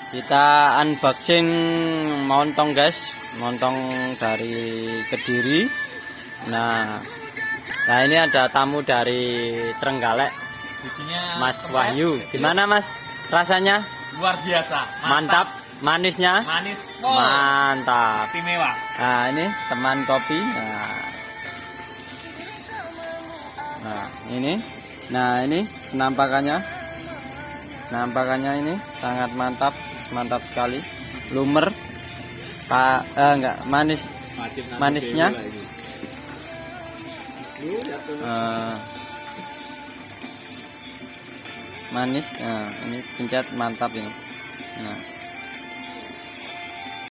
Kita unboxing montong guys, montong dari Kediri. Nah ini ada tamu dari Trenggalek, Mas Wahyu. Gimana Mas rasanya? Luar biasa, Mantap. Manisnya? Manis, mantap. istimewa. Nah ini teman kopi. Nah ini penampakannya. Penampakannya ini sangat mantap sekali. Lumer, enggak manis, manisnya. Manis. Ini pencet mantap ini. Nah.